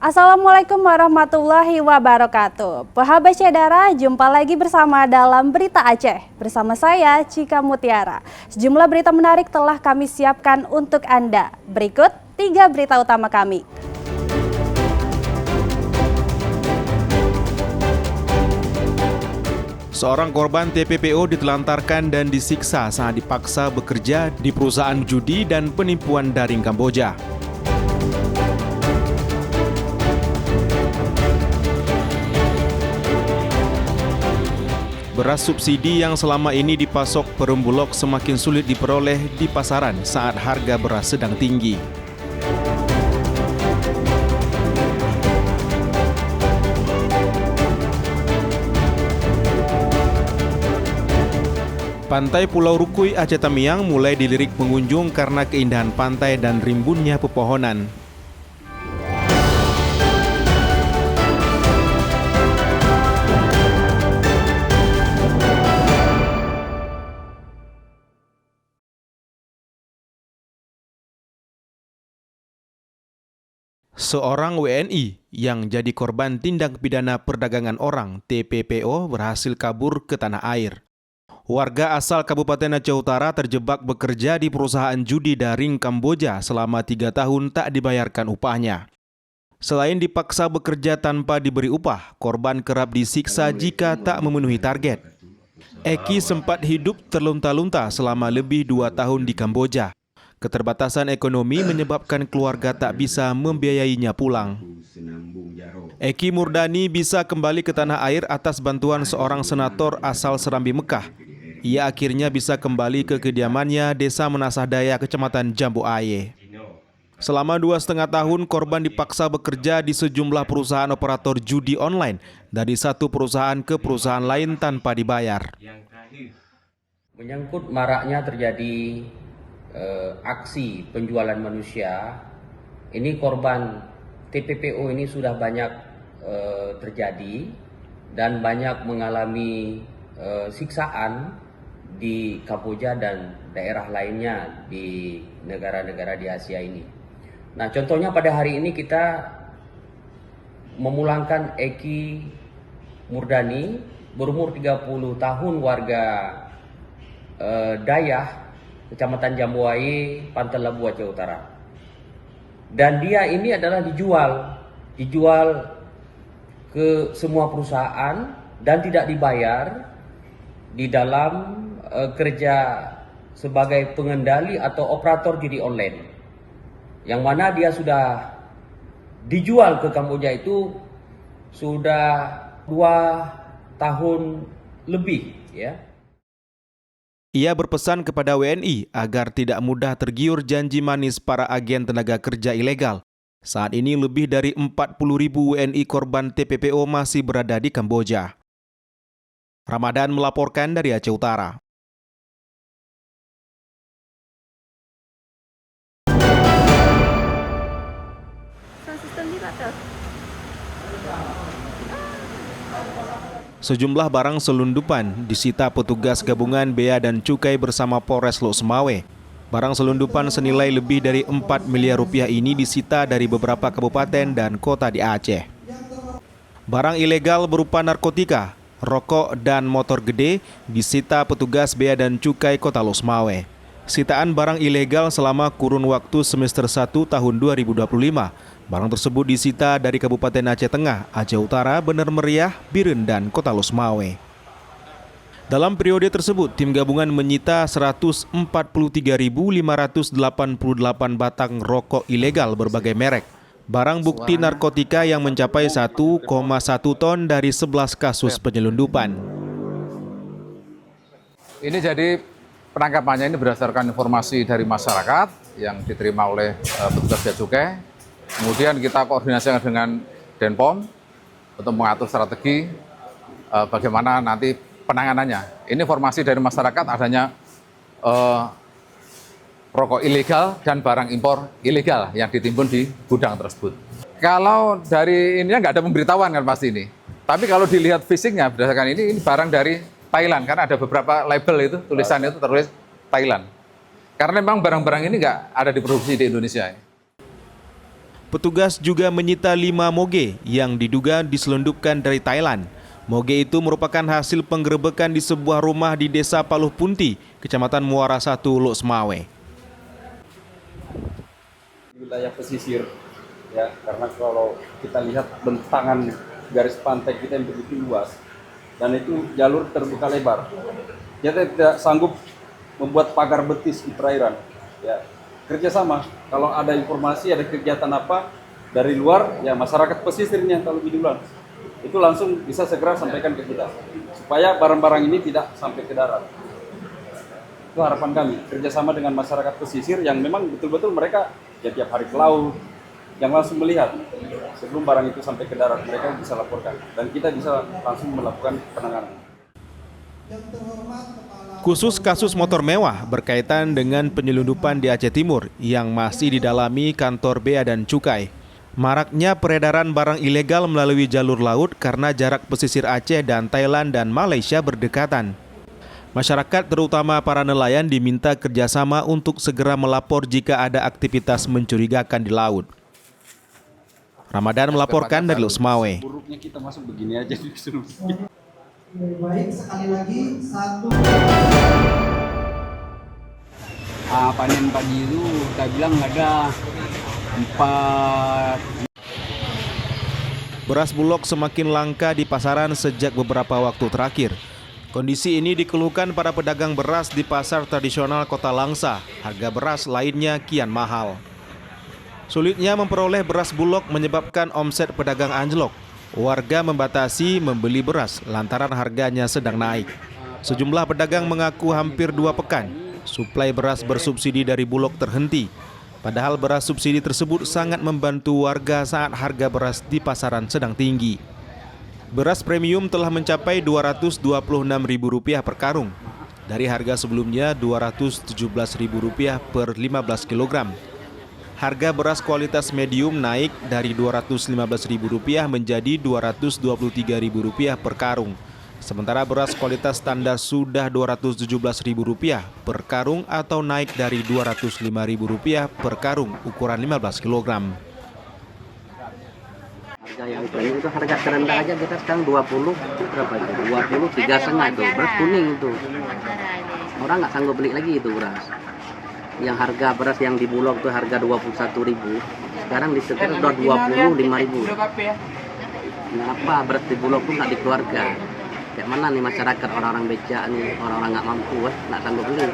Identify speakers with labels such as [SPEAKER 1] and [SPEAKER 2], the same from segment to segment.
[SPEAKER 1] Assalamualaikum warahmatullahi wabarakatuh. Sahabat Syedara, jumpa lagi bersama dalam Berita Aceh. Bersama saya, Cika Mutiara. Sejumlah berita menarik telah kami siapkan untuk Anda. Berikut 3 berita utama kami.
[SPEAKER 2] Seorang korban TPPO ditelantarkan dan disiksa saat dipaksa bekerja di perusahaan judi dan penipuan daring Kamboja. Beras subsidi yang selama ini dipasok Perumbulok semakin sulit diperoleh di pasaran saat harga beras sedang tinggi. Pantai Pulau Rukui Aceh Tamiang mulai dilirik pengunjung karena keindahan pantai dan rimbunnya pepohonan. Seorang WNI yang jadi korban tindak pidana perdagangan orang (TPPO) berhasil kabur ke tanah air. Warga asal Kabupaten Aceh Utara terjebak bekerja di perusahaan judi daring Kamboja selama 3 tahun tak dibayarkan upahnya. Selain dipaksa bekerja tanpa diberi upah, korban kerap disiksa jika tak memenuhi target. Eki sempat hidup terlunta-lunta selama lebih 2 tahun di Kamboja. Keterbatasan ekonomi menyebabkan keluarga tak bisa membiayainya pulang. Eki Murdani bisa kembali ke tanah air atas bantuan seorang senator asal Serambi Mekah. Ia akhirnya bisa kembali ke kediamannya Desa Menasah Daya, Kecamatan Jambu Aye. Selama 2,5 tahun, korban dipaksa bekerja di sejumlah perusahaan operator judi online dari satu perusahaan ke perusahaan lain tanpa dibayar.
[SPEAKER 3] Menyangkut maraknya terjadi aksi penjualan manusia, ini korban TPPO ini sudah banyak terjadi dan banyak mengalami siksaan di Kamboja dan daerah lainnya di negara-negara di Asia ini. Nah, contohnya pada hari ini kita memulangkan Eki Murdani berumur 30 tahun, warga Dayah, Kecamatan Jambu Aye, Pantai Labu, Aceh Utara. Dan dia ini adalah dijual ke semua perusahaan dan tidak dibayar di dalam kerja sebagai pengendali atau operator judi online. Yang mana dia sudah dijual ke Kamboja itu sudah 2 tahun lebih, ya.
[SPEAKER 2] Ia berpesan kepada WNI agar tidak mudah tergiur janji manis para agen tenaga kerja ilegal. Saat ini lebih dari 40.000 WNI korban TPPO masih berada di Kamboja. Ramadan melaporkan dari Aceh Utara. Sejumlah barang selundupan disita petugas gabungan Bea dan Cukai bersama Polres Lok Semawe. Barang selundupan senilai lebih dari 4 miliar rupiah ini disita dari beberapa kabupaten dan kota di Aceh. Barang ilegal berupa narkotika, rokok, dan motor gede disita petugas Bea dan Cukai Kota Lok Semawe. Sitaan barang ilegal selama kurun waktu semester 1 tahun 2025. Barang tersebut disita dari Kabupaten Aceh Tengah, Aceh Utara, Bener Meriah, Biren, dan Kota Lok Semawe. Dalam periode tersebut, tim gabungan menyita 143.588 batang rokok ilegal berbagai merek. Barang bukti narkotika yang mencapai 1,1 ton dari 11 kasus penyelundupan.
[SPEAKER 4] Ini jadi penangkapannya ini berdasarkan informasi dari masyarakat yang diterima oleh petugas Bea Cukai. Kemudian kita koordinasikan dengan Denpom untuk mengatur strategi bagaimana nanti penanganannya. Ini informasi dari masyarakat adanya rokok ilegal dan barang impor ilegal yang ditimbun di gudang tersebut. Kalau dari ini nggak ada pemberitahuan kan pasti ini. Tapi kalau dilihat fisiknya berdasarkan ini barang dari Thailand, karena ada beberapa label itu tulisannya itu tertulis Thailand. Karena memang barang-barang ini nggak ada diproduksi di Indonesia.
[SPEAKER 2] Petugas juga menyita 5 moge yang diduga diselundupkan dari Thailand. Moge itu merupakan hasil penggerebekan di sebuah rumah di Desa Paluh Punti, Kecamatan Muara 1, Lok Semawe.
[SPEAKER 5] Wilayah pesisir, ya, karena kalau kita lihat bentangan garis pantai kita yang begitu luas dan itu jalur terbuka lebar, kita tidak sanggup membuat pagar betis di perairan. Ya, kerjasama. Kalau ada informasi, ada kegiatan apa dari luar, ya masyarakat pesisirnya kalau lebih duluan itu langsung bisa segera sampaikan ke kita supaya barang-barang ini tidak sampai ke darat. Itu harapan kami, kerjasama dengan masyarakat pesisir yang memang betul-betul mereka ya tiap hari ke laut, yang langsung melihat sebelum barang itu sampai ke darat, mereka bisa laporkan dan kita bisa langsung melakukan penanganan.
[SPEAKER 2] Khusus kasus motor mewah berkaitan dengan penyelundupan di Aceh Timur yang masih didalami kantor Bea dan Cukai. Maraknya peredaran barang ilegal melalui jalur laut karena jarak pesisir Aceh dan Thailand dan Malaysia berdekatan. Masyarakat terutama para nelayan diminta kerjasama untuk segera melapor jika ada aktivitas mencurigakan di laut. Ramadan melaporkan dari Lok Semawe.
[SPEAKER 5] Buruknya kita masuk begini aja di seluruh.
[SPEAKER 6] Baik, sekali lagi satu.
[SPEAKER 7] Panen pagi itu kita bilang ada 4.
[SPEAKER 2] Beras Bulog semakin langka di pasaran sejak beberapa waktu terakhir. Kondisi ini dikeluhkan para pedagang beras di pasar tradisional Kota Langsa. Harga beras lainnya kian mahal. Sulitnya memperoleh beras Bulog menyebabkan omset pedagang anjlok. Warga membatasi membeli beras lantaran harganya sedang naik. Sejumlah pedagang mengaku hampir 2 pekan suplai beras bersubsidi dari Bulog terhenti. Padahal beras subsidi tersebut sangat membantu warga saat harga beras di pasaran sedang tinggi. Beras premium telah mencapai Rp226.000 per karung. Dari harga sebelumnya Rp217.000 per 15 kg. Harga beras kualitas medium naik dari Rp215.000 menjadi Rp223.000 per karung. Sementara beras kualitas standar sudah Rp217.000 per karung atau naik dari Rp205.000 per karung ukuran 15 kg.
[SPEAKER 8] Harga yang premium itu harga terendah aja kita sekarang 20 berapa itu? 20 3,5 itu beras kuning itu. Orang nggak sanggup beli lagi itu beras. Yang harga beras yang di Bulog itu harga 21.000, sekarang di sekitar udah 25.000. Kenapa beras di Bulog tuh nggak dikeluarkan? Kayak mana nih masyarakat orang-orang becak nih, orang-orang nggak mampu, nggak sanggup beli.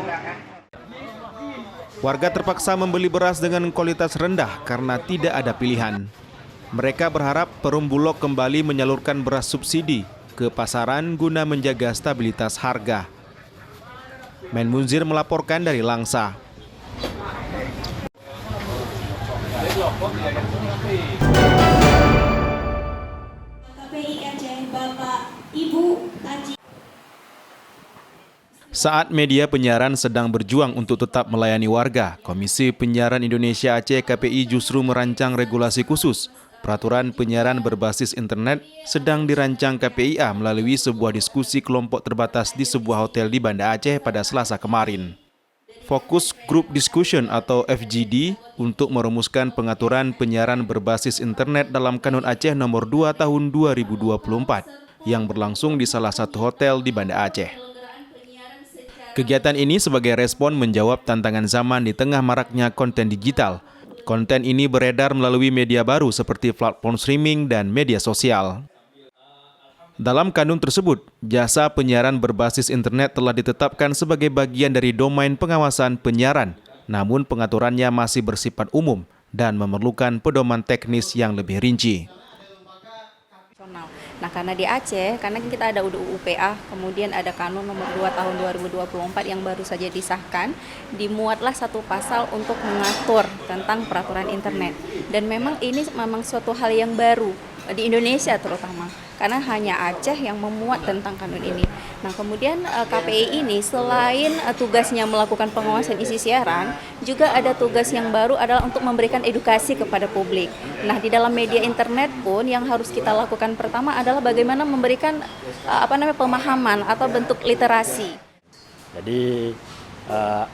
[SPEAKER 2] Warga terpaksa membeli beras dengan kualitas rendah karena tidak ada pilihan. Mereka berharap Perum Bulog kembali menyalurkan beras subsidi ke pasaran guna menjaga stabilitas harga. Men Munzir melaporkan dari Langsa.
[SPEAKER 9] KPI Aceh, Bapak, Ibu, Haji.
[SPEAKER 2] Saat media penyiaran sedang berjuang untuk tetap melayani warga, Komisi Penyiaran Indonesia Aceh KPI justru merancang regulasi khusus. Peraturan penyiaran berbasis internet sedang dirancang KPIA melalui sebuah diskusi kelompok terbatas di sebuah hotel di Banda Aceh pada Selasa kemarin. Fokus Group Discussion atau FGD untuk merumuskan pengaturan penyiaran berbasis internet dalam Kanun Aceh nomor 2 tahun 2024 yang berlangsung di salah satu hotel di Banda Aceh. Kegiatan ini sebagai respon menjawab tantangan zaman di tengah maraknya konten digital. Konten ini beredar melalui media baru seperti platform streaming dan media sosial. Dalam kanun tersebut, jasa penyiaran berbasis internet telah ditetapkan sebagai bagian dari domain pengawasan penyiaran, namun pengaturannya masih bersifat umum dan memerlukan pedoman teknis yang lebih rinci.
[SPEAKER 10] Nah, karena di Aceh, karena kita ada UU UPA, kemudian ada Kanun nomor 2 tahun 2024 yang baru saja disahkan, dimuatlah satu pasal untuk mengatur tentang peraturan internet. Dan memang ini memang suatu hal yang baru di Indonesia terutama, karena hanya Aceh yang memuat tentang kanun ini. Nah, kemudian KPI ini selain tugasnya melakukan pengawasan isi siaran, juga ada tugas yang baru adalah untuk memberikan edukasi kepada publik. Nah, di dalam media internet pun yang harus kita lakukan pertama adalah bagaimana memberikan pemahaman atau bentuk literasi.
[SPEAKER 11] Jadi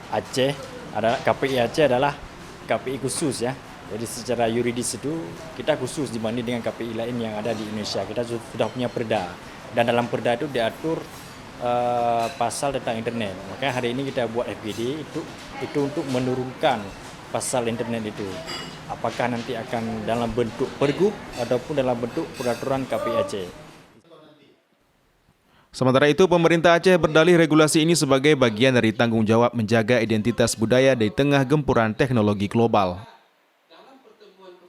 [SPEAKER 11] Aceh adalah KPI Aceh adalah KPI khusus ya, Jadi secara yuridis itu kita khusus dibanding dengan KPI lain yang ada di Indonesia. Kita sudah punya perda, dan dalam perda itu diatur pasal tentang internet. Makanya hari ini kita buat FGD itu untuk menurunkan pasal internet itu. Apakah nanti akan dalam bentuk pergub ataupun dalam bentuk peraturan KPI Aceh.
[SPEAKER 2] Sementara itu, pemerintah Aceh berdalih regulasi ini sebagai bagian dari tanggung jawab menjaga identitas budaya di tengah gempuran teknologi global.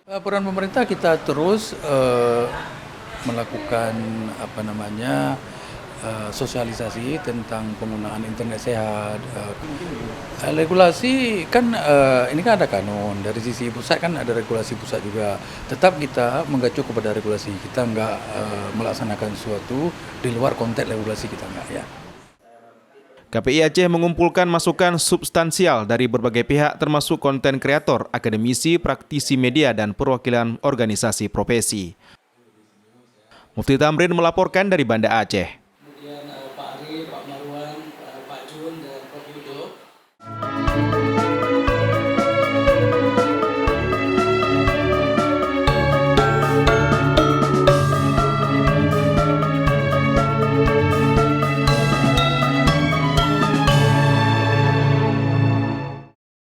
[SPEAKER 12] Peran pemerintah kita terus melakukan sosialisasi tentang penggunaan internet sehat. Regulasi kan ini kan ada kanun, dari sisi pusat kan ada regulasi pusat juga. Tetap kita mengacu kepada regulasi, kita nggak melaksanakan sesuatu di luar konteks regulasi, kita nggak ya.
[SPEAKER 2] KPI Aceh mengumpulkan masukan substansial dari berbagai pihak termasuk konten kreator, akademisi, praktisi media, dan perwakilan organisasi profesi. Mufti Tamrin melaporkan dari Banda Aceh.